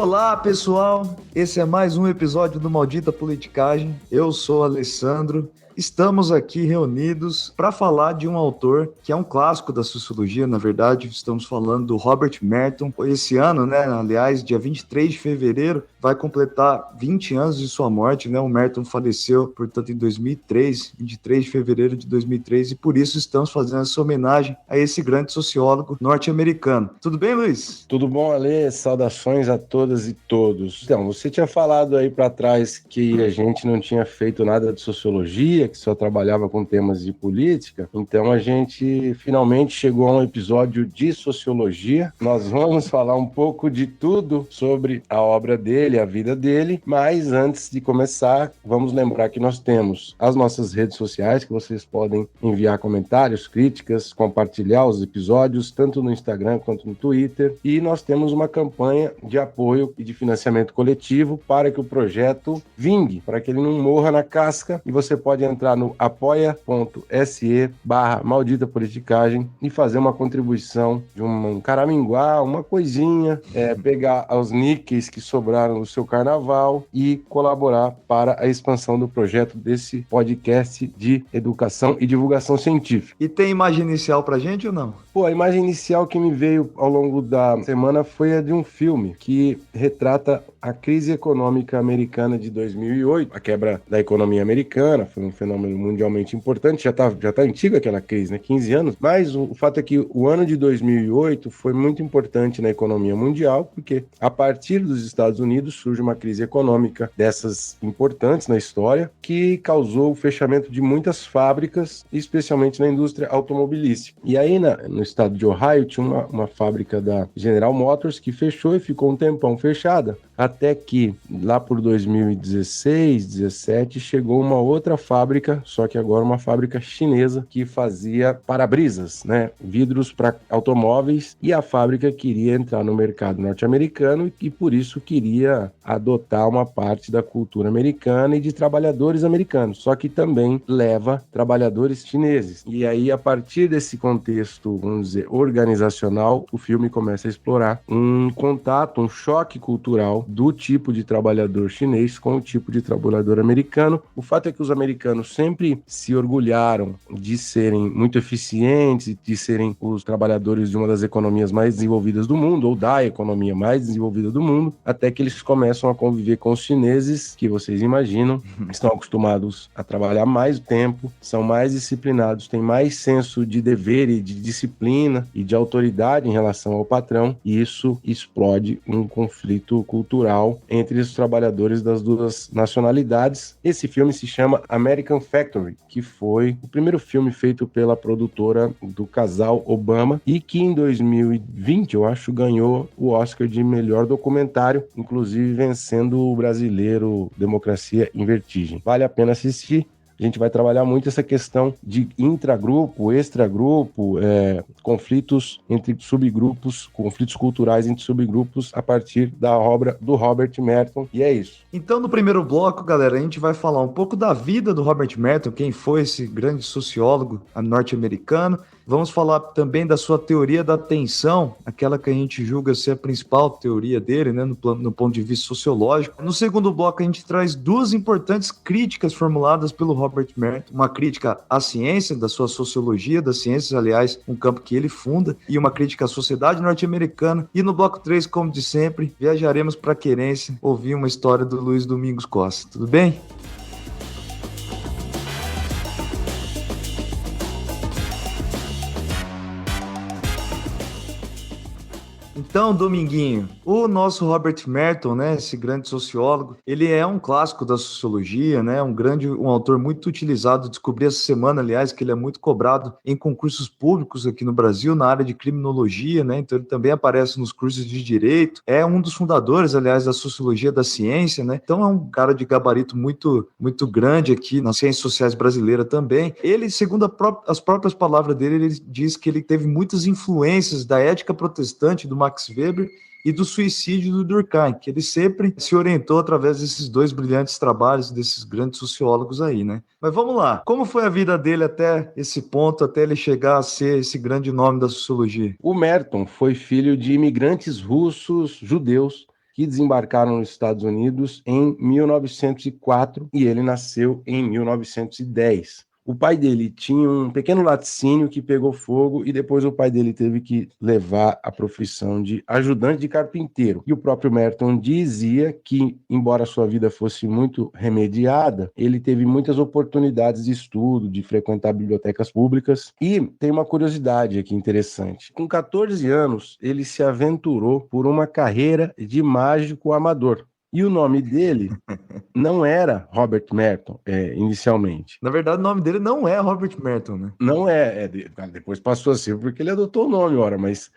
Olá, pessoal! Esse é mais um episódio do Maldita Politicagem. Eu sou Alessandro. Estamos aqui reunidos para falar de um autor que é um clássico da sociologia, na verdade. Estamos falando do Robert Merton. Esse ano, né, aliás, dia 23 de fevereiro, vai completar 20 anos de sua morte, né? O Merton faleceu, portanto, em 2003, 23 de fevereiro de 2003, e por isso estamos fazendo essa homenagem a esse grande sociólogo norte-americano. Tudo bem, Luiz? Tudo bom, Ale? Saudações a todas e todos. Então, você tinha falado aí para trás que a gente não tinha feito nada de sociologia, que só trabalhava com temas de política. Então, a gente finalmente chegou a um episódio de sociologia. Nós vamos falar um pouco de tudo sobre a obra dele, a vida dele, mas antes de começar, vamos lembrar que nós temos as nossas redes sociais, que vocês podem enviar comentários, críticas, compartilhar os episódios, tanto no Instagram quanto no Twitter. E nós temos uma campanha de apoio e de financiamento coletivo para que o projeto vingue, para que ele não morra na casca. E você pode entrar no apoia.se/maldita politicagem e fazer uma contribuição de um caraminguá, uma coisinha, pegar os níqueis que sobraram do seu carnaval e colaborar para a expansão do projeto desse podcast de educação e divulgação científica. E tem imagem inicial pra gente ou não? Pô, a imagem inicial que me veio ao longo da semana foi a de um filme que retrata a crise econômica americana de 2008, a quebra da economia americana, foi um fenômeno mundialmente importante, já tá antiga aquela crise, né, 15 anos, mas o fato é que o ano de 2008 foi muito importante na economia mundial, porque a partir dos Estados Unidos surge uma crise econômica dessas importantes na história, que causou o fechamento de muitas fábricas, especialmente na indústria automobilística. E aí, no estado de Ohio, tinha uma fábrica da General Motors que fechou e ficou um tempão fechada, até que lá por 2016, 17, chegou uma outra fábrica, só que agora uma fábrica chinesa que fazia para-brisas, né, vidros para automóveis, e a fábrica queria entrar no mercado norte-americano e por isso queria adotar uma parte da cultura americana e de trabalhadores americanos, só que também leva trabalhadores chineses. E aí, a partir desse contexto, vamos dizer, organizacional, o filme começa a explorar um contato, um choque cultural do tipo de trabalhador chinês com o tipo de trabalhador americano. O fato é que os americanos sempre se orgulharam de serem muito eficientes, de serem os trabalhadores de uma das economias mais desenvolvidas do mundo, ou da economia mais desenvolvida do mundo, até que eles começam a conviver com os chineses, que vocês imaginam, estão acostumados a trabalhar mais tempo, são mais disciplinados, têm mais senso de dever e de disciplina e de autoridade em relação ao patrão, e isso explode um conflito cultural entre os trabalhadores das duas nacionalidades. Esse filme se chama American Factory, que foi o primeiro filme feito pela produtora do casal Obama e que em 2020, eu acho, ganhou o Oscar de melhor documentário, inclusive vencendo o brasileiro Democracia em Vertigem. Vale a pena assistir. A gente vai trabalhar muito essa questão de intragrupo, extragrupo, conflitos entre subgrupos, conflitos culturais entre subgrupos a partir da obra do Robert Merton, e é isso. Então, no primeiro bloco, galera, a gente vai falar um pouco da vida do Robert Merton, quem foi esse grande sociólogo norte-americano. Vamos falar também da sua teoria da atenção, aquela que a gente julga ser a principal teoria dele, né, no ponto de vista sociológico. No segundo bloco, a gente traz duas importantes críticas formuladas pelo Robert Merton. Uma crítica à ciência, da sua sociologia das ciências, aliás, um campo que ele funda, e uma crítica à sociedade norte-americana. E no bloco 3, como de sempre, viajaremos para Querência ouvir uma história do Luiz Domingos Costa. Tudo bem? Então, Dominguinho, o nosso Robert Merton, né, esse grande sociólogo, ele é um clássico da sociologia, né, um autor muito utilizado. Descobri essa semana, aliás, que ele é muito cobrado em concursos públicos aqui no Brasil, na área de criminologia, né, então ele também aparece nos cursos de direito. É um dos fundadores, aliás, da sociologia da ciência, né, então é um cara de gabarito muito, muito grande aqui nas ciências sociais brasileiras também. Ele, segundo as próprias palavras dele, ele diz que ele teve muitas influências da ética protestante do Max Weber e do suicídio do Durkheim, que ele sempre se orientou através desses dois brilhantes trabalhos desses grandes sociólogos aí, né? Mas vamos lá, como foi a vida dele até esse ponto, até ele chegar a ser esse grande nome da sociologia? O Merton foi filho de imigrantes russos judeus que desembarcaram nos Estados Unidos em 1904 e ele nasceu em 1910. O pai dele tinha um pequeno laticínio que pegou fogo e depois o pai dele teve que levar a profissão de ajudante de carpinteiro. E o próprio Merton dizia que, embora sua vida fosse muito remediada, ele teve muitas oportunidades de estudo, de frequentar bibliotecas públicas. E tem uma curiosidade aqui interessante. Com 14 anos, ele se aventurou por uma carreira de mágico amador. E o nome dele não era Robert Merton, inicialmente. Na verdade, o nome dele não é Robert Merton, né? Não depois passou a ser porque ele adotou o nome, mas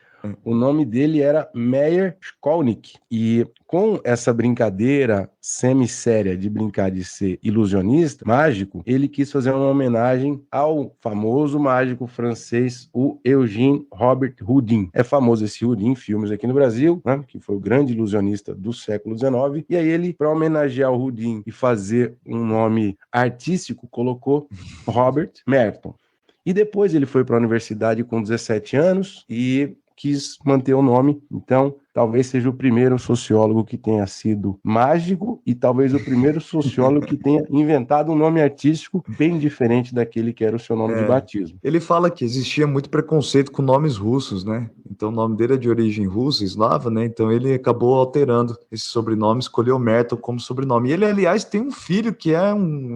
o nome dele era Meyer Skolnick. E com essa brincadeira semi-séria de brincar de ser ilusionista, mágico, ele quis fazer uma homenagem ao famoso mágico francês, o Eugène Robert Houdin. É famoso esse Houdin em filmes aqui no Brasil, né, que foi o grande ilusionista do século XIX. E aí ele, para homenagear o Houdin e fazer um nome artístico, colocou Robert Merton. E depois ele foi para a universidade com 17 anos e quis manter o nome. Então, talvez seja o primeiro sociólogo que tenha sido mágico e talvez o primeiro sociólogo que tenha inventado um nome artístico bem diferente daquele que era o seu nome de batismo. Ele fala que existia muito preconceito com nomes russos, né? Então o nome dele é de origem russa, eslava, né? Então ele acabou alterando esse sobrenome, escolheu Merton como sobrenome. E ele, aliás, tem um filho que é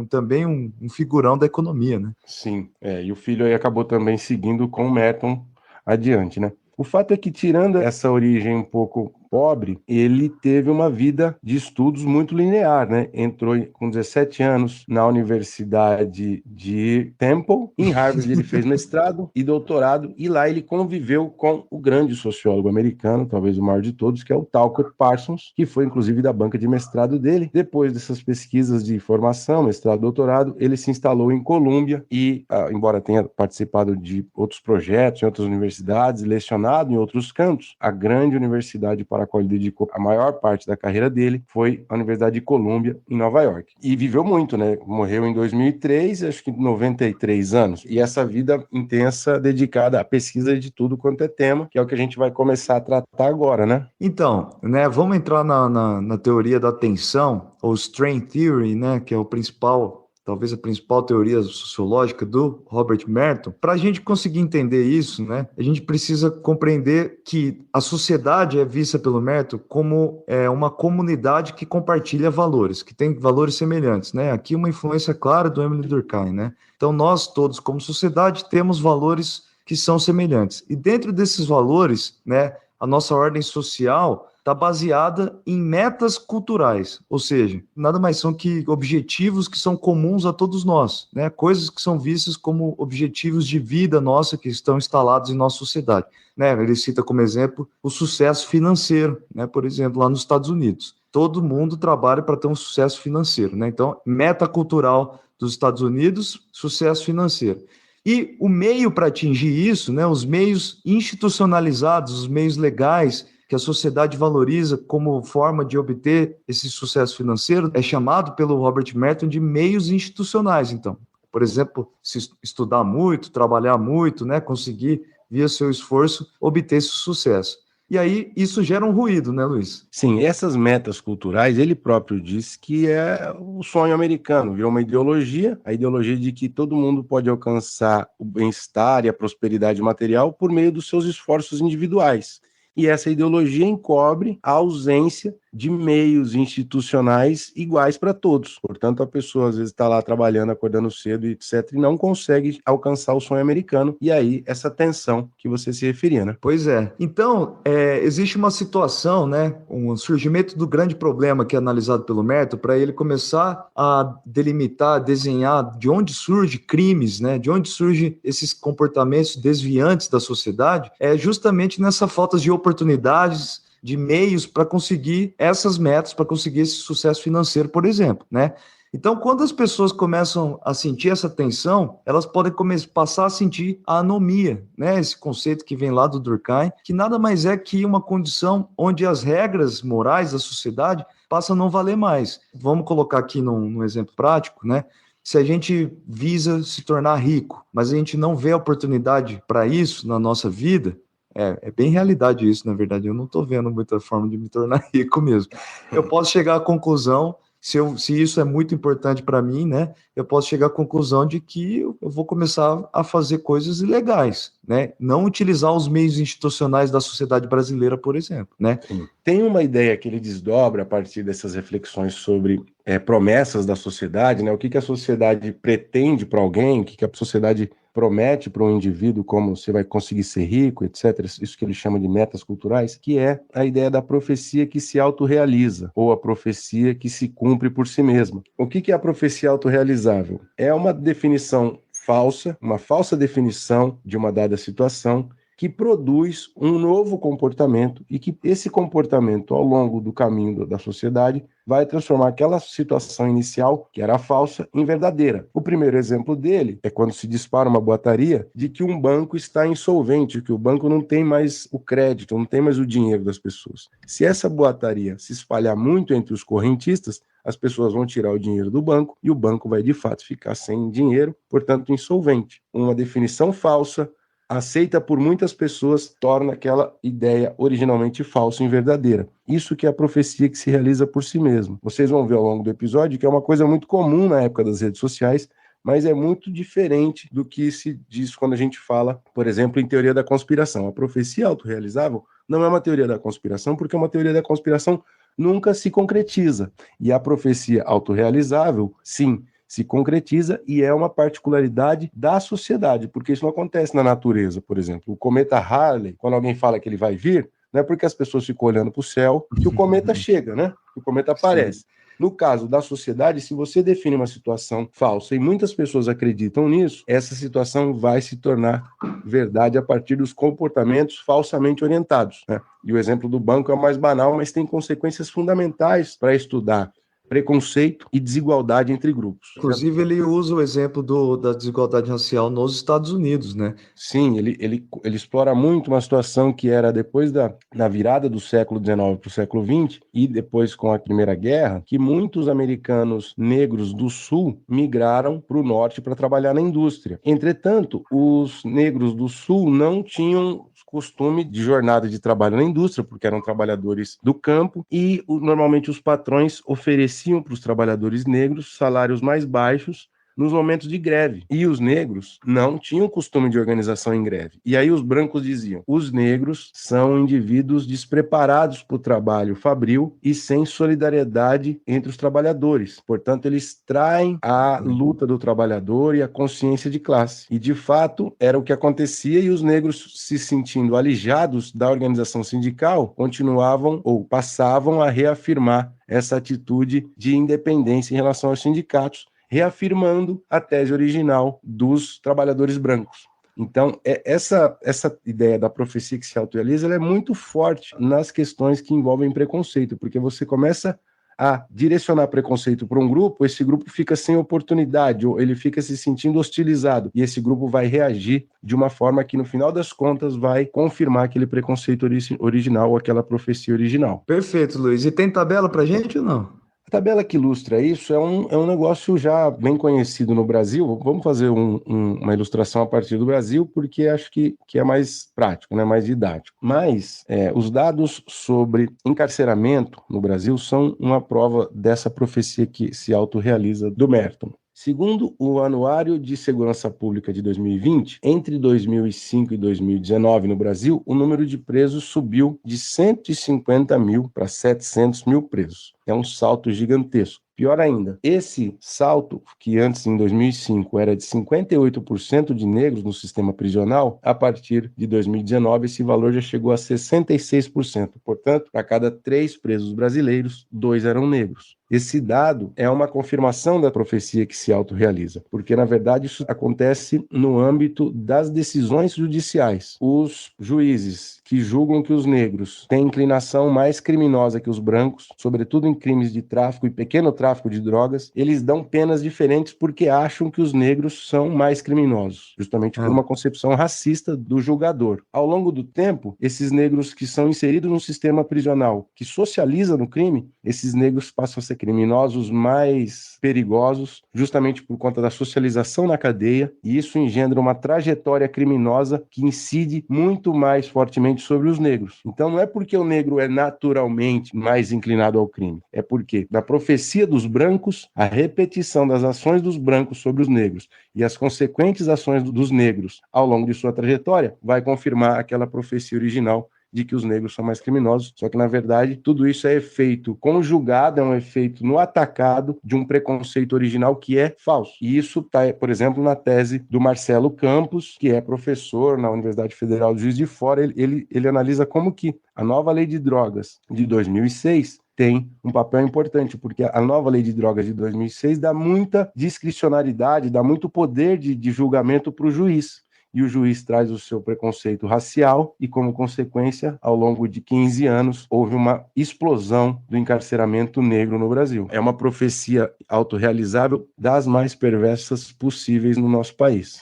também um figurão da economia, né? Sim, e o filho aí acabou também seguindo com o Merton adiante, né? O fato é que, tirando essa origem um pouco pobre, ele teve uma vida de estudos muito linear, né? Entrou com 17 anos na Universidade de Temple, em Harvard ele fez mestrado e doutorado, e lá ele conviveu com o grande sociólogo americano, talvez o maior de todos, que é o Talcott Parsons, que foi inclusive da banca de mestrado dele. Depois dessas pesquisas de formação, mestrado, doutorado, ele se instalou em Colômbia e, embora tenha participado de outros projetos em outras universidades, lecionado em outros cantos, a grande universidade para a qual ele dedicou a maior parte da carreira dele foi a Universidade de Colômbia, em Nova York. E viveu muito, né? Morreu em 2003, acho que 93 anos. E essa vida intensa dedicada à pesquisa de tudo quanto é tema, que é o que a gente vai começar a tratar agora, né? Então, né, vamos entrar na teoria da atenção, ou Strain Theory, né, que é o principal, talvez a principal teoria sociológica do Robert Merton. Para a gente conseguir entender isso, né, a gente precisa compreender que a sociedade é vista pelo Merton como uma comunidade que compartilha valores, que tem valores semelhantes, né? Aqui uma influência clara do Emile Durkheim, né? Então nós todos, como sociedade, temos valores que são semelhantes. E dentro desses valores, né, a nossa ordem social está baseada em metas culturais, ou seja, nada mais são que objetivos que são comuns a todos nós, né? Coisas que são vistas como objetivos de vida nossa que estão instalados em nossa sociedade. Né? Ele cita como exemplo o sucesso financeiro, né? Por exemplo, lá nos Estados Unidos. Todo mundo trabalha para ter um sucesso financeiro, né? Então, meta cultural dos Estados Unidos, sucesso financeiro. E o meio para atingir isso, né, os meios institucionalizados, os meios legais que a sociedade valoriza como forma de obter esse sucesso financeiro, é chamado pelo Robert Merton de meios institucionais, então. Por exemplo, se estudar muito, trabalhar muito, né, conseguir, via seu esforço, obter esse sucesso. E aí isso gera um ruído, né, Luiz? Sim, essas metas culturais, ele próprio diz que é o sonho americano, virou uma ideologia, a ideologia de que todo mundo pode alcançar o bem-estar e a prosperidade material por meio dos seus esforços individuais. E essa ideologia encobre a ausência de meios institucionais iguais para todos. Portanto, a pessoa às vezes está lá trabalhando, acordando cedo, etc., e não consegue alcançar o sonho americano. E aí, essa tensão que você se referia, né? Pois é. Então, existe uma situação, né, um surgimento do grande problema que é analisado pelo Merton, para ele começar a delimitar, desenhar de onde surgem crimes, né, de onde surgem esses comportamentos desviantes da sociedade, é justamente nessa falta de oportunidades, de meios para conseguir essas metas, para conseguir esse sucesso financeiro, por exemplo, né? Então, quando as pessoas começam a sentir essa tensão, elas podem passar a sentir a anomia, né? Esse conceito que vem lá do Durkheim, que nada mais é que uma condição onde as regras morais da sociedade passam a não valer mais. Vamos colocar aqui num exemplo prático, né? Se a gente visa se tornar rico, mas a gente não vê oportunidade para isso na nossa vida, É bem realidade isso, na verdade. Eu não estou vendo muita forma de me tornar rico mesmo. Eu posso chegar à conclusão, se isso é muito importante para mim, né? Eu posso chegar à conclusão de que eu vou começar a fazer coisas ilegais, né? Não utilizar os meios institucionais da sociedade brasileira, por exemplo, né? Sim. Tem uma ideia que ele desdobra a partir dessas reflexões sobre promessas da sociedade, né? O que a sociedade pretende para alguém, o que a sociedade promete para um indivíduo, como você vai conseguir ser rico, etc. Isso que ele chama de metas culturais, que é a ideia da profecia que se autorrealiza, ou a profecia que se cumpre por si mesma. O que é a profecia autorrealizável? É uma definição falsa, uma falsa definição de uma dada situação, que produz um novo comportamento e que esse comportamento, ao longo do caminho da sociedade, vai transformar aquela situação inicial, que era falsa, em verdadeira. O primeiro exemplo dele é quando se dispara uma boataria de que um banco está insolvente, que o banco não tem mais o crédito, não tem mais o dinheiro das pessoas. Se essa boataria se espalhar muito entre os correntistas, as pessoas vão tirar o dinheiro do banco e o banco vai, de fato, ficar sem dinheiro, portanto, insolvente. Uma definição falsa, aceita por muitas pessoas, torna aquela ideia originalmente falsa em verdadeira. Isso que é a profecia que se realiza por si mesma. Vocês vão ver ao longo do episódio que é uma coisa muito comum na época das redes sociais, mas é muito diferente do que se diz quando a gente fala, por exemplo, em teoria da conspiração. A profecia autorrealizável não é uma teoria da conspiração, porque uma teoria da conspiração nunca se concretiza. E a profecia autorrealizável, sim, se concretiza e é uma particularidade da sociedade, porque isso não acontece na natureza, por exemplo. O cometa Halley, quando alguém fala que ele vai vir, não é porque as pessoas ficam olhando para o céu que o cometa chega, né? Que o cometa aparece. Sim. No caso da sociedade, se você define uma situação falsa e muitas pessoas acreditam nisso, essa situação vai se tornar verdade a partir dos comportamentos falsamente orientados, né? E o exemplo do banco é o mais banal, mas tem consequências fundamentais para estudar preconceito e desigualdade entre grupos. Inclusive, ele usa o exemplo da desigualdade racial nos Estados Unidos, né? Sim, ele explora muito uma situação que era depois da virada do século XIX para o século XX e depois com a Primeira Guerra, que muitos americanos negros do Sul migraram para o Norte para trabalhar na indústria. Entretanto, os negros do Sul não tinham costume de jornada de trabalho na indústria, porque eram trabalhadores do campo, e normalmente os patrões ofereciam para os trabalhadores negros salários mais baixos nos momentos de greve. E os negros não tinham costume de organização em greve. E aí os brancos diziam: os negros são indivíduos despreparados para o trabalho fabril e sem solidariedade entre os trabalhadores. Portanto, eles traem a luta do trabalhador e a consciência de classe. E, de fato, era o que acontecia, e os negros, se sentindo alijados da organização sindical, continuavam ou passavam a reafirmar essa atitude de independência em relação aos sindicatos, reafirmando a tese original dos trabalhadores brancos. Então, essa ideia da profecia que se autorrealiza, ela é muito forte nas questões que envolvem preconceito, porque você começa a direcionar preconceito para um grupo, esse grupo fica sem oportunidade, ou ele fica se sentindo hostilizado, e esse grupo vai reagir de uma forma que, no final das contas, vai confirmar aquele preconceito original, ou aquela profecia original. Perfeito, Luiz. E tem tabela para gente ou não? A tabela que ilustra isso é um negócio já bem conhecido no Brasil. Vamos fazer uma ilustração a partir do Brasil, porque acho que é mais prático, né? Mais didático. Mas os dados sobre encarceramento no Brasil são uma prova dessa profecia que se autorrealiza do Merton. Segundo o Anuário de Segurança Pública de 2020, entre 2005 e 2019 no Brasil, o número de presos subiu de 150 mil para 700 mil presos. É um salto gigantesco. Pior ainda, esse salto, que antes, em 2005, era de 58% de negros no sistema prisional, a partir de 2019, esse valor já chegou a 66%. Portanto, para cada 3 presos brasileiros, 2 eram negros. Esse dado é uma confirmação da profecia que se autorrealiza, porque, na verdade, isso acontece no âmbito das decisões judiciais. Os juízes que julgam que os negros têm inclinação mais criminosa que os brancos, sobretudo em crimes de tráfico e pequeno tráfico de drogas, eles dão penas diferentes porque acham que os negros são mais criminosos, justamente por uma concepção racista do julgador. Ao longo do tempo, esses negros que são inseridos no sistema prisional, que socializa no crime, esses negros passam a ser violência, criminosos mais perigosos, justamente por conta da socialização na cadeia, e isso engendra uma trajetória criminosa que incide muito mais fortemente sobre os negros. Então não é porque o negro é naturalmente mais inclinado ao crime, é porque na profecia dos brancos, a repetição das ações dos brancos sobre os negros e as consequentes ações dos negros ao longo de sua trajetória vai confirmar aquela profecia original de que os negros são mais criminosos, só que, na verdade, tudo isso é efeito conjugado, é um efeito no atacado de um preconceito original que é falso. E isso está, por exemplo, na tese do Marcelo Campos, que é professor na Universidade Federal do Juiz de Fora. Ele analisa como que a nova lei de drogas de 2006 tem um papel importante, porque a nova lei de drogas de 2006 dá muita discricionariedade, dá muito poder de julgamento para o juiz. E o juiz traz o seu preconceito racial e, como consequência, ao longo de 15 anos, houve uma explosão do encarceramento negro no Brasil. É uma profecia autorrealizável das mais perversas possíveis no nosso país.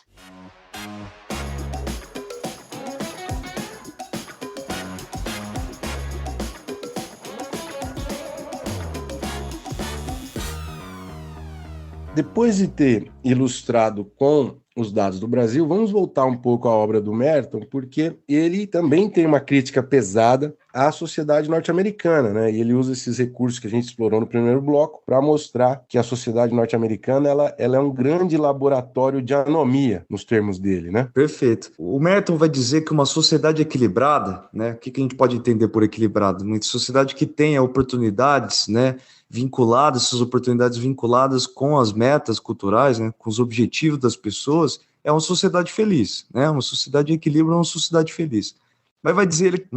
Depois de ter ilustrado com os dados do Brasil, vamos voltar um pouco à obra do Merton, porque ele também tem uma crítica pesada à sociedade norte-americana, né? E ele usa esses recursos que a gente explorou no primeiro bloco para mostrar que a sociedade norte-americana ela é um grande laboratório de anomia, nos termos dele, né? Perfeito. O Merton vai dizer que uma sociedade equilibrada, né? O que a gente pode entender por equilibrado? Uma sociedade que tenha oportunidades, né? Vinculadas, essas oportunidades vinculadas com as metas culturais, né? Com os objetivos das pessoas, é uma sociedade feliz, né? Uma sociedade em equilíbrio é uma sociedade feliz. Mas vai dizer ele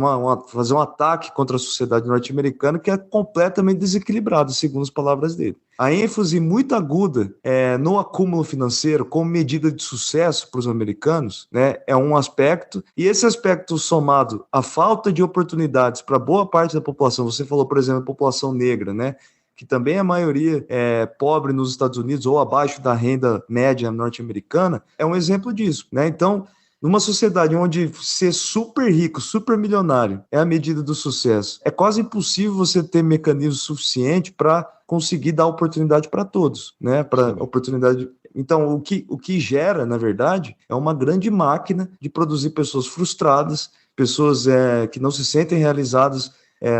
fazer um ataque contra a sociedade norte-americana que é completamente desequilibrada, segundo as palavras dele. A ênfase muito aguda no acúmulo financeiro como medida de sucesso para os americanos, né, é um aspecto, e esse aspecto somado à falta de oportunidades para boa parte da população, você falou, por exemplo, a população negra, né, que também a maioria é pobre nos Estados Unidos ou abaixo da renda média norte-americana, é um exemplo disso, né? Então, numa sociedade onde ser super rico, super milionário é a medida do sucesso, é quase impossível você ter mecanismo suficiente para conseguir dar oportunidade para todos, né? Para oportunidade. Então, o que gera, na verdade, é uma grande máquina de produzir pessoas frustradas, pessoas que não se sentem realizadas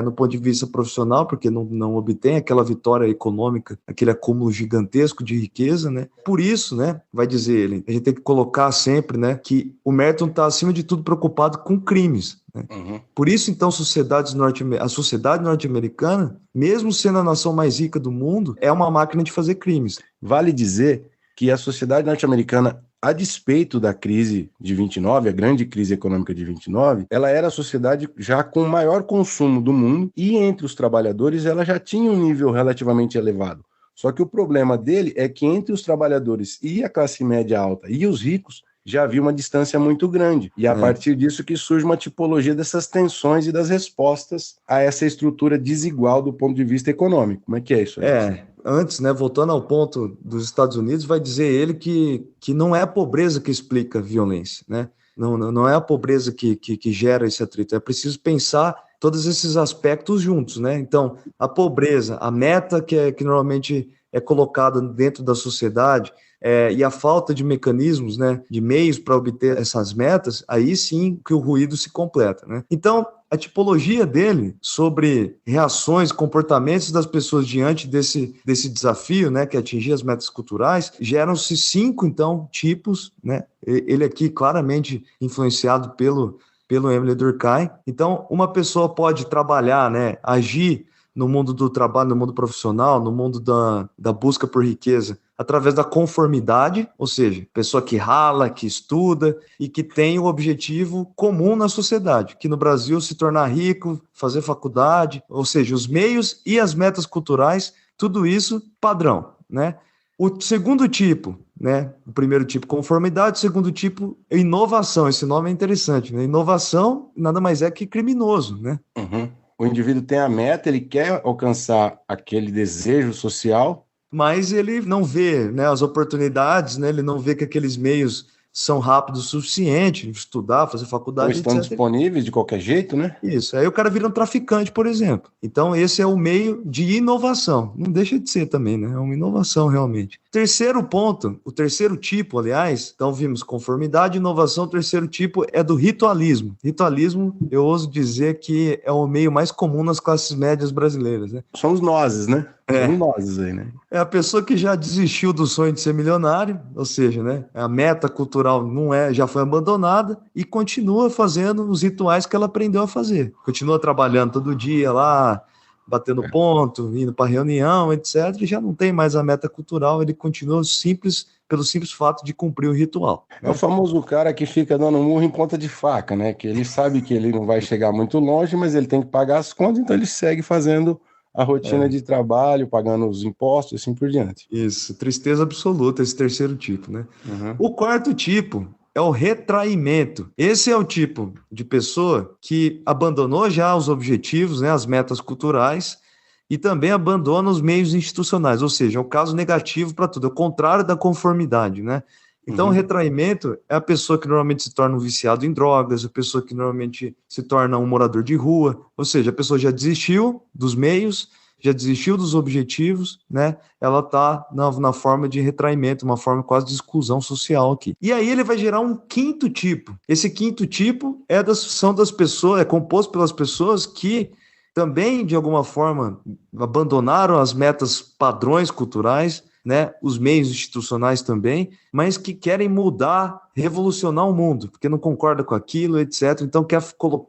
no ponto de vista profissional, porque não obtém aquela vitória econômica, aquele acúmulo gigantesco de riqueza, né? Por isso, né, vai dizer ele, a gente tem que colocar sempre, né, que o Merton está, acima de tudo, preocupado com crimes, né? Uhum. Por isso, então, a sociedade norte-americana, mesmo sendo a nação mais rica do mundo, é uma máquina de fazer crimes. Vale dizer que a sociedade norte-americana, a despeito da crise de 29, a grande crise econômica de 29, ela era a sociedade já com o maior consumo do mundo e entre os trabalhadores ela já tinha um nível relativamente elevado. Só que o problema dele é que entre os trabalhadores e a classe média alta e os ricos já havia uma distância muito grande. E a partir disso que surge uma tipologia dessas tensões e das respostas a essa estrutura desigual do ponto de vista econômico. Como é que é isso aí? Antes, né, voltando ao ponto dos Estados Unidos, vai dizer ele que não é a pobreza que explica a violência, né? Não é a pobreza que gera esse atrito. É preciso pensar todos esses aspectos juntos, né? Então, a pobreza, a meta que normalmente é colocada dentro da sociedade, e a falta de mecanismos, né, de meios para obter essas metas, aí sim que o ruído se completa, né? Então, a tipologia dele sobre reações, comportamentos das pessoas diante desse desafio, né, que é atingir as metas culturais, geram-se 5, então, tipos, né? Ele aqui claramente influenciado pelo Emile Durkheim. Então, uma pessoa pode trabalhar, né, agir no mundo do trabalho, no mundo profissional, no mundo da busca por riqueza, através da conformidade, ou seja, pessoa que rala, que estuda e que tem o objetivo comum na sociedade, que no Brasil se tornar rico, fazer faculdade, ou seja, os meios e as metas culturais, tudo isso padrão, né? O segundo tipo, né? O primeiro tipo, conformidade, o segundo tipo, inovação. Esse nome é interessante, né? Inovação nada mais é que criminoso, né? Uhum. O indivíduo tem a meta, ele quer alcançar aquele desejo social, mas ele não vê, né, as oportunidades, né? Ele não vê que aqueles meios são rápidos o suficiente, estudar, fazer Ou faculdade, estão etc. disponíveis de qualquer jeito, né? Isso, aí o cara vira um traficante, por exemplo. Então, esse é o meio de inovação. Não deixa de ser também, né? É uma inovação, realmente. Terceiro ponto, o terceiro tipo, aliás, então vimos conformidade, inovação, o terceiro tipo é do ritualismo. Ritualismo, eu ouso dizer que é o meio mais comum nas classes médias brasileiras, né? Somos nozes, né? É. Somos nozes aí, né? É a pessoa que já desistiu do sonho de ser milionário, ou seja, né, a meta cultural não é, já foi abandonada e continua fazendo os rituais que ela aprendeu a fazer. Continua trabalhando todo dia lá, batendo ponto, indo para reunião, etc. E já não tem mais a meta cultural, ele continua pelo simples fato de cumprir o ritual. É o famoso cara que fica dando murro em ponta de faca, né? Que ele sabe que ele não vai chegar muito longe, mas ele tem que pagar as contas, então ele segue fazendo a rotina de trabalho, pagando os impostos e assim por diante. Isso, tristeza absoluta, esse terceiro tipo, né? Uhum. O quarto tipo é o retraimento. Esse é o tipo de pessoa que abandonou já os objetivos, né, as metas culturais, e também abandona os meios institucionais, ou seja, é o caso negativo para tudo, é o contrário da conformidade, né? Então, o retraimento é a pessoa que normalmente se torna um viciado em drogas, a pessoa que normalmente se torna um morador de rua, ou seja, a pessoa já desistiu dos meios, já desistiu dos objetivos, né? Ela está na forma de retraimento, uma forma quase de exclusão social aqui. E aí ele vai gerar um quinto tipo. Esse quinto tipo são das pessoas, é composto pelas pessoas que também, de alguma forma, abandonaram as metas padrões culturais, né, os meios institucionais também, mas que querem mudar, revolucionar o mundo, porque não concorda com aquilo, etc. Então quer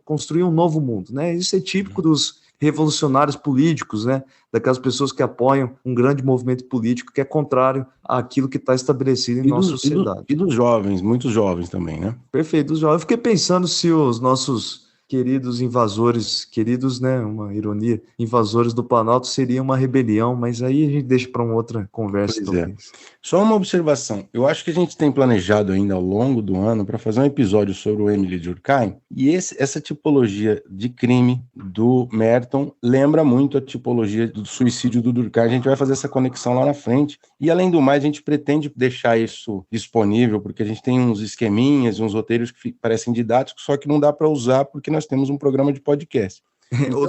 construir um novo mundo, né? Isso é típico dos revolucionários políticos, né? Daquelas pessoas que apoiam um grande movimento político que é contrário àquilo que está estabelecido em nossa sociedade. E dos jovens, muitos jovens também, né? Perfeito, João. Eu fiquei pensando se os nossos queridos invasores, queridos, né, uma ironia, invasores do Planalto seria uma rebelião, mas aí a gente deixa para uma outra conversa, Pois é. talvez. Só uma observação. Eu acho que a gente tem planejado ainda ao longo do ano para fazer um episódio sobre o Emile Durkheim, e essa tipologia de crime do Merton lembra muito a tipologia do suicídio do Durkheim. A gente vai fazer essa conexão lá na frente. E, além do mais, a gente pretende deixar isso disponível, porque a gente tem uns esqueminhas, uns roteiros que parecem didáticos, só que não dá para usar porque nós temos um programa de podcast. Então, o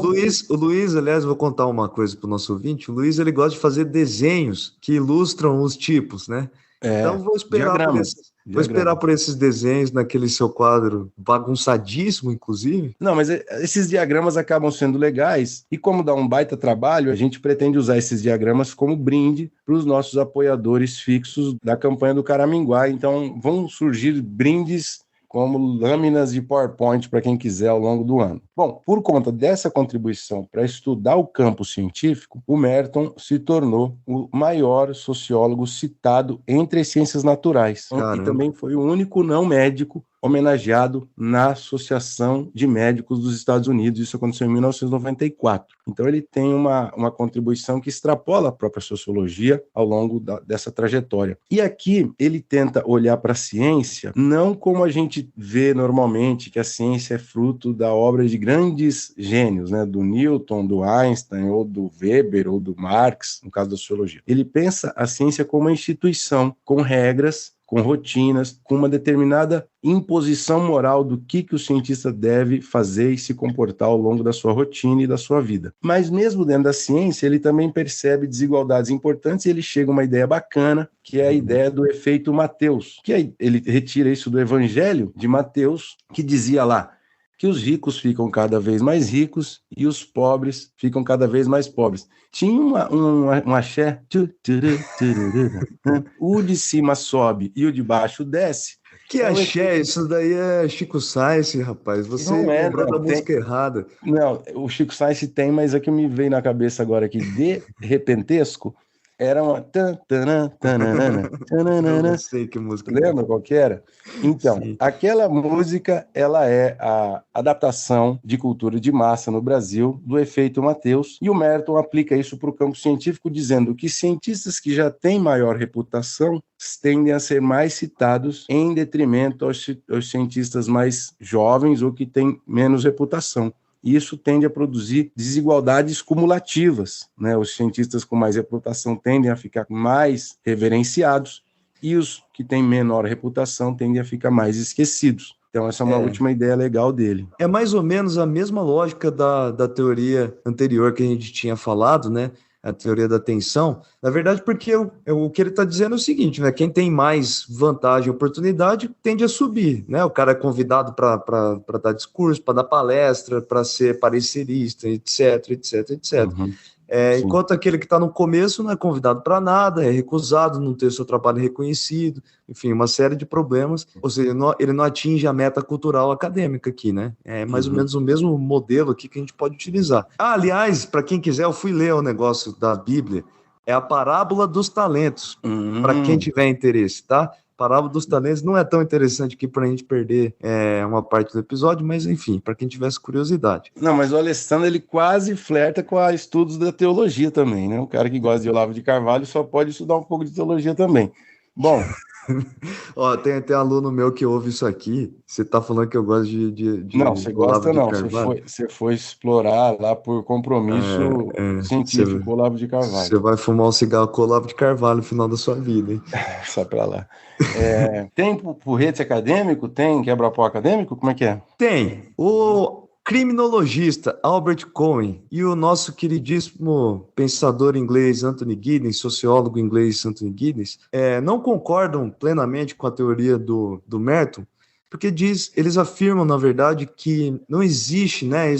Luiz, aliás, vou contar uma coisa para o nosso ouvinte. O Luiz, ele gosta de fazer desenhos que ilustram os tipos, né? Então, vou esperar por esses desenhos naquele seu quadro bagunçadíssimo, inclusive. Não, mas esses diagramas acabam sendo legais, e como dá um baita trabalho, a gente pretende usar esses diagramas como brinde para os nossos apoiadores fixos da campanha do Caraminguá. Então, vão surgir brindes como lâminas de PowerPoint para quem quiser ao longo do ano. Bom, por conta dessa contribuição para estudar o campo científico, o Merton se tornou o maior sociólogo citado entre as ciências naturais. Caramba. E também foi o único não médico homenageado na Associação de Médicos dos Estados Unidos. Isso aconteceu em 1994. Então ele tem uma contribuição que extrapola a própria sociologia ao longo dessa trajetória. E aqui ele tenta olhar para a ciência não como a gente vê normalmente, que a ciência é fruto da obra de grandes gênios, né, do Newton, do Einstein, ou do Weber, ou do Marx, no caso da sociologia. Ele pensa a ciência como uma instituição, com regras, com rotinas, com uma determinada imposição moral do que o cientista deve fazer e se comportar ao longo da sua rotina e da sua vida. Mas mesmo dentro da ciência, ele também percebe desigualdades importantes e ele chega a uma ideia bacana, que é a ideia do efeito Mateus, que ele retira isso do Evangelho de Mateus, que dizia lá que os ricos ficam cada vez mais ricos e os pobres ficam cada vez mais pobres. Tinha um axé, o de cima sobe e o de baixo desce. Que axé, isso daí é Chico Sainz, rapaz. Você lembrou da música errada. Não, o Chico Sainz tem, mas é que me veio na cabeça agora aqui, de repentesco, era uma... Eu não sei que música. Lembra qual que era? Então, sim, aquela música, ela é a adaptação de cultura de massa no Brasil do efeito Mateus, e o Merton aplica isso para o campo científico, dizendo que cientistas que já têm maior reputação tendem a ser mais citados em detrimento aos cientistas mais jovens ou que têm menos reputação. Isso tende a produzir desigualdades cumulativas, né? Os cientistas com mais reputação tendem a ficar mais reverenciados e os que têm menor reputação tendem a ficar mais esquecidos. Então, essa é uma última ideia legal dele. É mais ou menos a mesma lógica da teoria anterior que a gente tinha falado, né? A teoria da atenção. Na verdade, porque o que ele está dizendo é o seguinte, né? Quem tem mais vantagem e oportunidade tende a subir, né? O cara é convidado para dar discurso, para dar palestra, para ser parecerista, etc, etc, etc. Uhum. Enquanto aquele que está no começo não é convidado para nada, é recusado, não tem o seu trabalho reconhecido, enfim, uma série de problemas. Ou seja, ele não atinge a meta cultural acadêmica aqui, né? É mais ou menos o mesmo modelo aqui que a gente pode utilizar. Aliás, para quem quiser, eu fui ler o negócio da Bíblia, é a parábola dos talentos, para quem tiver interesse, tá? Parábola dos talentos não é tão interessante aqui para a gente perder uma parte do episódio, mas enfim, para quem tivesse curiosidade. Não, mas o Alessandro, ele quase flerta com a estudos da teologia também, né? O cara que gosta de Olavo de Carvalho só pode estudar um pouco de teologia também. Bom... Ó, tem aluno meu que ouve isso aqui. Você tá falando que eu gosto de não, você gosta não. Você foi explorar lá por compromisso científico Olavo de Carvalho. Você vai fumar um cigarro com Olavo de Carvalho no final da sua vida, hein? Só pra lá. Tem porrete acadêmico? Tem quebra-pau acadêmico? Como é que é? Tem. O criminologista Albert Cohen e o nosso queridíssimo pensador inglês Anthony Giddens, sociólogo inglês Anthony Giddens, não concordam plenamente com a teoria do Merton, porque eles afirmam, na verdade, que não existe, né,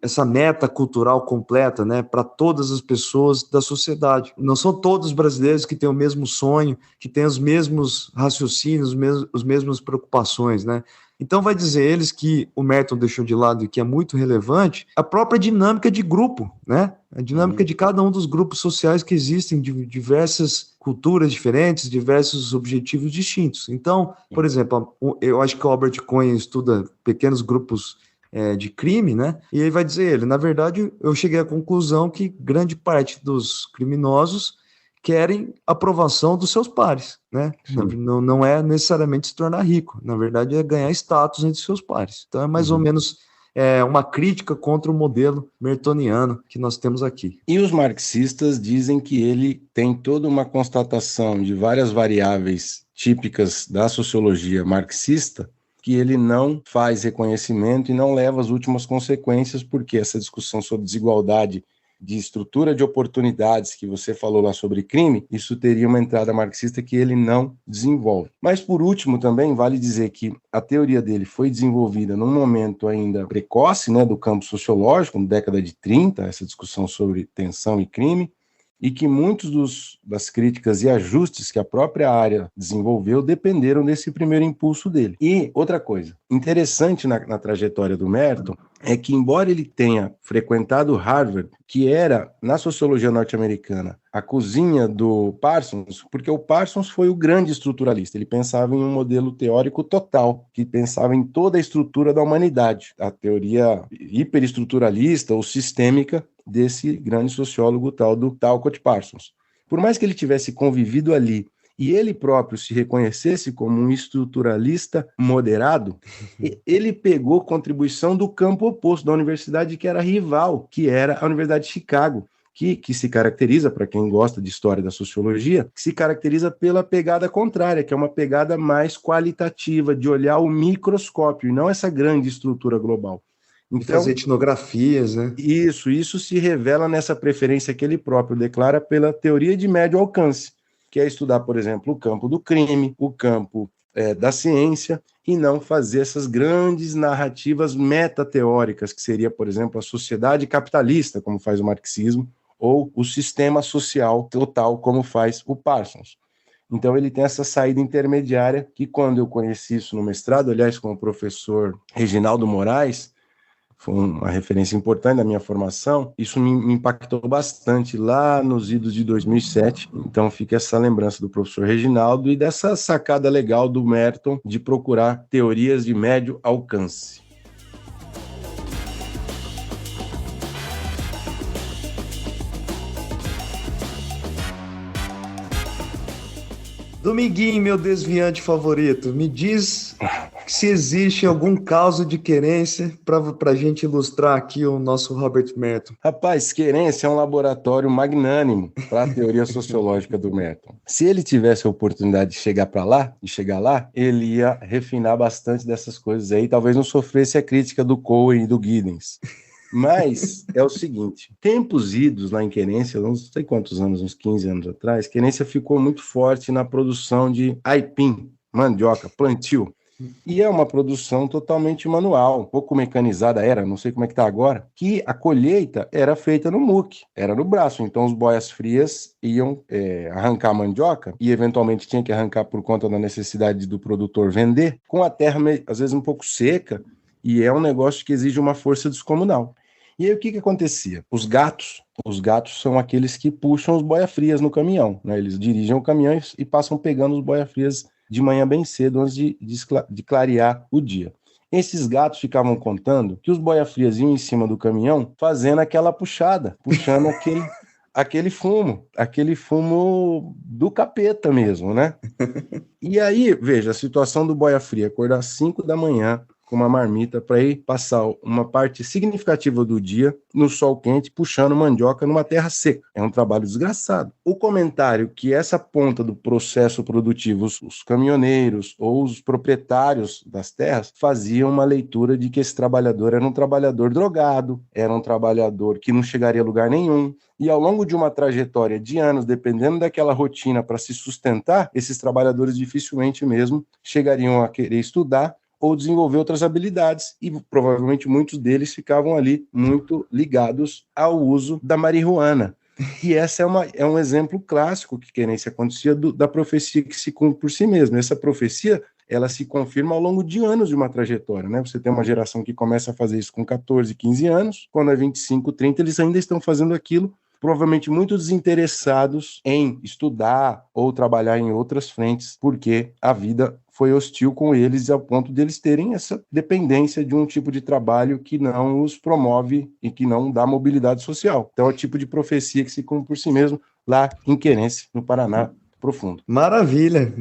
essa meta cultural completa, né, para todas as pessoas da sociedade. Não são todos os brasileiros que têm o mesmo sonho, que têm os mesmos raciocínios, as mesmas preocupações, né? Então vai dizer eles que o Merton deixou de lado e que é muito relevante a própria dinâmica de grupo, né? A dinâmica de cada um dos grupos sociais que existem, de diversas culturas diferentes, diversos objetivos distintos. Então, por exemplo, eu acho que o Albert Cohen estuda pequenos grupos de crime, né? E ele vai dizer, na verdade, eu cheguei à conclusão que grande parte dos criminosos querem aprovação dos seus pares, né? Não é necessariamente se tornar rico, na verdade é ganhar status entre seus pares. Então é mais ou menos uma crítica contra o modelo mertoniano que nós temos aqui. E os marxistas dizem que ele tem toda uma constatação de várias variáveis típicas da sociologia marxista que ele não faz reconhecimento e não leva as últimas consequências, porque essa discussão sobre desigualdade de estrutura de oportunidades que você falou lá sobre crime, isso teria uma entrada marxista que ele não desenvolve. Mas, por último, também vale dizer que a teoria dele foi desenvolvida num momento ainda precoce, né, do campo sociológico, na década de 30, essa discussão sobre tensão e crime, e que muitos das críticas e ajustes que a própria área desenvolveu dependeram desse primeiro impulso dele. E outra coisa, interessante na trajetória do Merton, é que embora ele tenha frequentado Harvard, que era, na sociologia norte-americana, a cozinha do Parsons, porque o Parsons foi o grande estruturalista, ele pensava em um modelo teórico total, que pensava em toda a estrutura da humanidade, a teoria hiperestruturalista ou sistêmica desse grande sociólogo tal do Talcott Parsons. Por mais que ele tivesse convivido ali e ele próprio se reconhecesse como um estruturalista moderado, ele pegou contribuição do campo oposto, da universidade que era rival, que era a Universidade de Chicago, que se caracteriza, para quem gosta de história da sociologia, que se caracteriza pela pegada contrária, que é uma pegada mais qualitativa, de olhar o microscópio, e não essa grande estrutura global. Então, fazer etnografias, né? Isso se revela nessa preferência que ele próprio declara pela teoria de médio alcance, que é estudar, por exemplo, o campo do crime, o campo da ciência, e não fazer essas grandes narrativas metateóricas, que seria, por exemplo, a sociedade capitalista, como faz o marxismo, ou o sistema social total, como faz o Parsons. Então ele tem essa saída intermediária, que quando eu conheci isso no mestrado, aliás, com o professor Reginaldo Moraes, foi uma referência importante da minha formação, isso me impactou bastante lá nos idos de 2007, então fica essa lembrança do professor Reginaldo e dessa sacada legal do Merton de procurar teorias de médio alcance. Dominguinho, meu desviante favorito, me diz se existe algum caso de querência para a gente ilustrar aqui o nosso Robert Merton. Rapaz, querência é um laboratório magnânimo para a teoria sociológica do Merton. Se ele tivesse a oportunidade de chegar lá, ele ia refinar bastante dessas coisas aí, talvez não sofresse a crítica do Cohen e do Giddens. Mas é o seguinte, tempos idos lá em Querência, não sei quantos anos, uns 15 anos atrás, Querência ficou muito forte na produção de aipim, mandioca, plantio. E é uma produção totalmente manual, um pouco mecanizada não sei como é que está agora, que a colheita era feita no muque, era no braço. Então os boias frias iam arrancar a mandioca e eventualmente tinha que arrancar por conta da necessidade do produtor vender, com a terra às vezes um pouco seca, e é um negócio que exige uma força descomunal. E aí o que acontecia? Os gatos são aqueles que puxam os boia-frias no caminhão, né? Eles dirigem o caminhão e passam pegando os boia-frias de manhã bem cedo, antes de clarear o dia. Esses gatos ficavam contando que os boia-frias iam em cima do caminhão fazendo aquela puxada, puxando aquele fumo do capeta mesmo, né? E aí, veja, a situação do boia-fria, acordar às 5 da manhã, com uma marmita para ir passar uma parte significativa do dia no sol quente, puxando mandioca numa terra seca. É um trabalho desgraçado. O comentário que essa ponta do processo produtivo, os caminhoneiros ou os proprietários das terras, faziam uma leitura de que esse trabalhador era um trabalhador drogado, era um trabalhador que não chegaria a lugar nenhum. E ao longo de uma trajetória de anos, dependendo daquela rotina para se sustentar, esses trabalhadores dificilmente mesmo chegariam a querer estudar ou desenvolver outras habilidades, e provavelmente muitos deles ficavam ali muito ligados ao uso da marihuana. E essa é um exemplo clássico que Querência acontecia da profecia que se cumpre por si mesma. Essa profecia, ela se confirma ao longo de anos de uma trajetória, né? Você tem uma geração que começa a fazer isso com 14, 15 anos, quando é 25, 30, eles ainda estão fazendo aquilo, provavelmente muito desinteressados em estudar ou trabalhar em outras frentes, porque a vida foi hostil com eles ao ponto deles terem essa dependência de um tipo de trabalho que não os promove e que não dá mobilidade social. Então é o tipo de profecia que se cumpre por si mesmo lá em Querência, no Paraná profundo. Maravilha,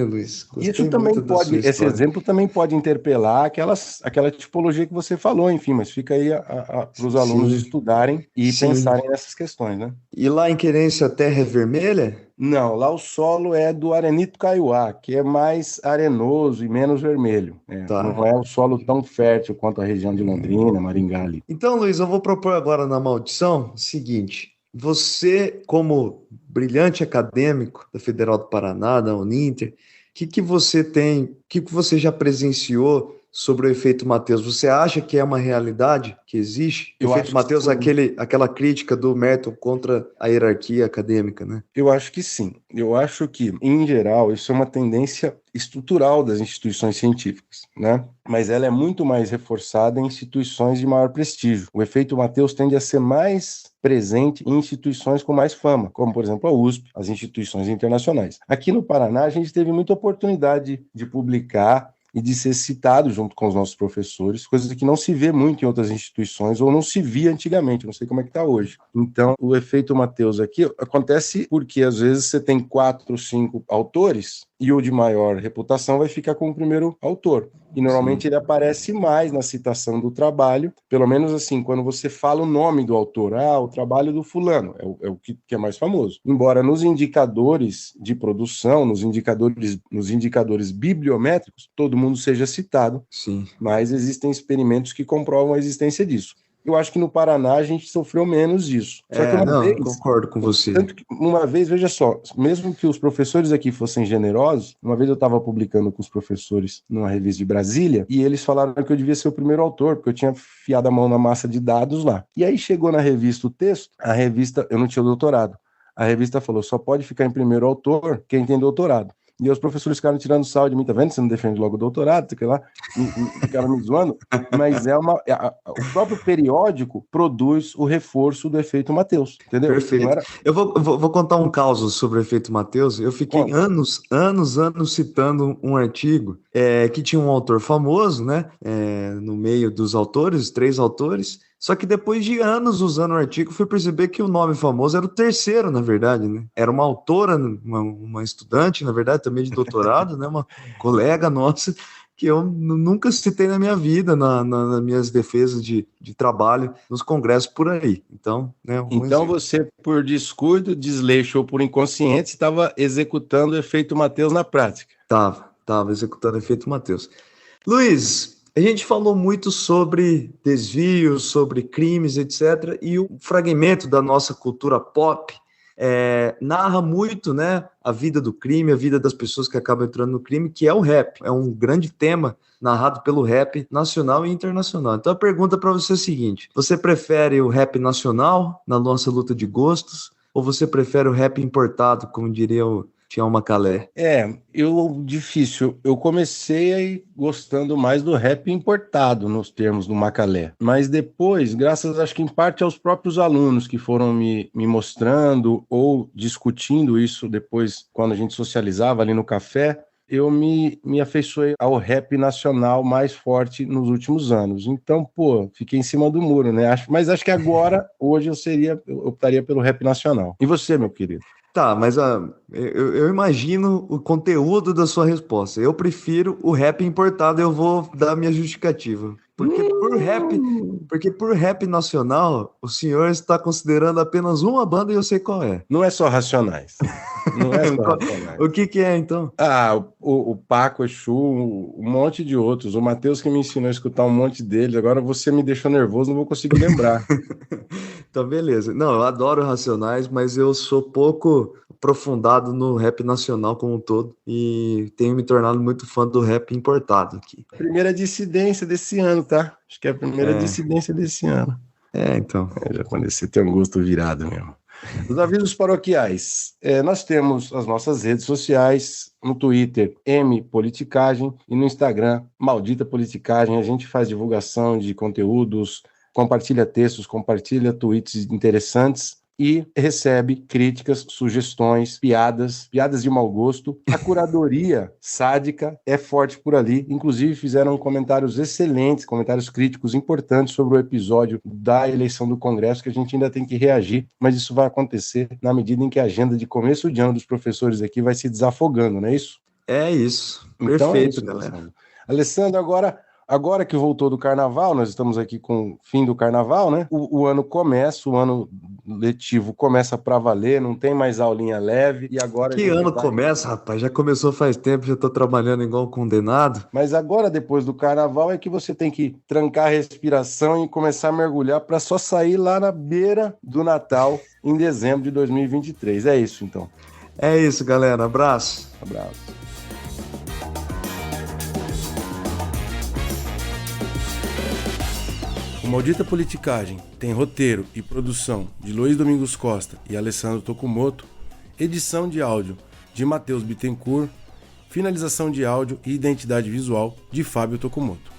Luiz. Gostei Isso também muito da sua esse história. exemplo também pode interpelar aquela tipologia que você falou, enfim, mas fica aí para os alunos estudarem e pensarem nessas questões, né? E lá em Querência a terra é vermelha? Não, lá o solo é do arenito caiuá, que é mais arenoso e menos vermelho. Tá. Não é o solo tão fértil quanto a região de Londrina, Maringá ali. Então, Luiz, eu vou propor agora na maldição o seguinte: você, como brilhante acadêmico da Federal do Paraná, da Uninter, o que você já presenciou sobre o efeito Matheus? Você acha que é uma realidade que existe? O efeito Matheus, aquela crítica do Merton contra a hierarquia acadêmica, né? Eu acho que sim. Eu acho que, em geral, isso é uma tendência estrutural das instituições científicas, né? Mas ela é muito mais reforçada em instituições de maior prestígio. O efeito Matheus tende a ser mais presente em instituições com mais fama, como, por exemplo, a USP, as instituições internacionais. Aqui no Paraná, a gente teve muita oportunidade de publicar e de ser citado junto com os nossos professores, coisa que não se vê muito em outras instituições ou não se via antigamente, não sei como é que está hoje. Então, o efeito Matheus aqui acontece porque, às vezes, você tem 4, 5 autores e o de maior reputação vai ficar com o primeiro autor. E, normalmente, ele aparece mais na citação do trabalho, pelo menos assim, quando você fala o nome do autor, o trabalho do fulano, é o que é mais famoso. Embora nos indicadores de produção, nos indicadores bibliométricos, todo mundo seja citado, mas existem experimentos que comprovam a existência disso. Eu acho que no Paraná a gente sofreu menos disso. Só que concordo com você. Tanto que uma vez, veja só, mesmo que os professores aqui fossem generosos, uma vez eu estava publicando com os professores numa revista de Brasília, e eles falaram que eu devia ser o primeiro autor, porque eu tinha fiado a mão na massa de dados lá. E aí chegou na revista o texto, eu não tinha doutorado. A revista falou, só pode ficar em primeiro autor quem tem doutorado. E os professores ficaram tirando sal de mim, tá vendo? Você não defende logo o doutorado, sei lá, ficaram me zoando, mas o próprio periódico produz o reforço do efeito Matheus, entendeu? Perfeito. Eu vou contar um caso sobre o efeito Matheus. Eu fiquei anos citando um artigo que tinha um autor famoso, né? No meio dos autores, 3 autores, Só que depois de anos usando o artigo, fui perceber que o nome famoso era o terceiro, na verdade, né? Era uma autora, uma estudante, na verdade, também de doutorado, né? Uma colega nossa, que eu nunca citei na minha vida, nas minhas defesas de trabalho, nos congressos por aí. Então, né, um Então exemplo. você, por descuido, desleixo ou por inconsciente, estava executando o efeito Matheus na prática. Tava executando efeito Matheus. Luiz, a gente falou muito sobre desvios, sobre crimes, etc. E o fragmento da nossa cultura pop narra muito, né, a vida do crime, a vida das pessoas que acabam entrando no crime, que é o rap. É um grande tema narrado pelo rap nacional e internacional. Então a pergunta para você é a seguinte: você prefere o rap nacional na nossa luta de gostos, ou você prefere o rap importado, como diria o Tião Macalé? Difícil. Eu comecei aí gostando mais do rap importado, nos termos do Macalé. Mas depois, graças, acho que em parte aos próprios alunos que foram me mostrando ou discutindo isso depois, quando a gente socializava ali no café, eu me afeiçoei ao rap nacional mais forte nos últimos anos. Então, fiquei em cima do muro, né? Mas acho que agora, hoje, eu optaria pelo rap nacional. E você, meu querido? Tá, mas eu imagino o conteúdo da sua resposta. Eu prefiro o rap importado, eu vou dar a minha justificativa. Porque por rap nacional, o senhor está considerando apenas uma banda e eu sei qual é. Não é só Racionais. Não é só Racionais. O que é, então? O Paco, Exu, um monte de outros. O Matheus que me ensinou a escutar um monte deles. Agora você me deixou nervoso, não vou conseguir lembrar. Então, beleza. Não, eu adoro Racionais, mas eu sou pouco aprofundado no rap nacional como um todo e tenho me tornado muito fã do rap importado aqui. Primeira dissidência desse ano, tá? Acho que é a primeira dissidência desse ano. Então. Já quando você tem um gosto virado mesmo. Os avisos paroquiais. Nós temos as nossas redes sociais, no Twitter, Politicagem, e no Instagram, Maldita Politicagem. A gente faz divulgação de conteúdos, compartilha textos, compartilha tweets interessantes e recebe críticas, sugestões, piadas de mau gosto. A curadoria sádica é forte por ali. Inclusive, fizeram comentários excelentes, comentários críticos importantes sobre o episódio da eleição do Congresso, que a gente ainda tem que reagir, mas isso vai acontecer na medida em que a agenda de começo de ano dos professores aqui vai se desafogando, não é isso? É isso. Então, perfeito, é isso, galera. Alessandro, agora que voltou do carnaval, nós estamos aqui com o fim do carnaval, né? O ano começa, o ano letivo começa para valer, não tem mais aulinha leve, e agora... Que ano começa, rapaz? Já começou faz tempo, já tô trabalhando igual um condenado. Mas agora, depois do carnaval, é que você tem que trancar a respiração e começar a mergulhar para só sair lá na beira do Natal, em dezembro de 2023. É isso, então. É isso, galera. Abraço. Abraço. O Maldita Politicagem tem roteiro e produção de Luiz Domingos Costa e Alessandro Tokumoto, edição de áudio de Matheus Bittencourt, finalização de áudio e identidade visual de Fábio Tokumoto.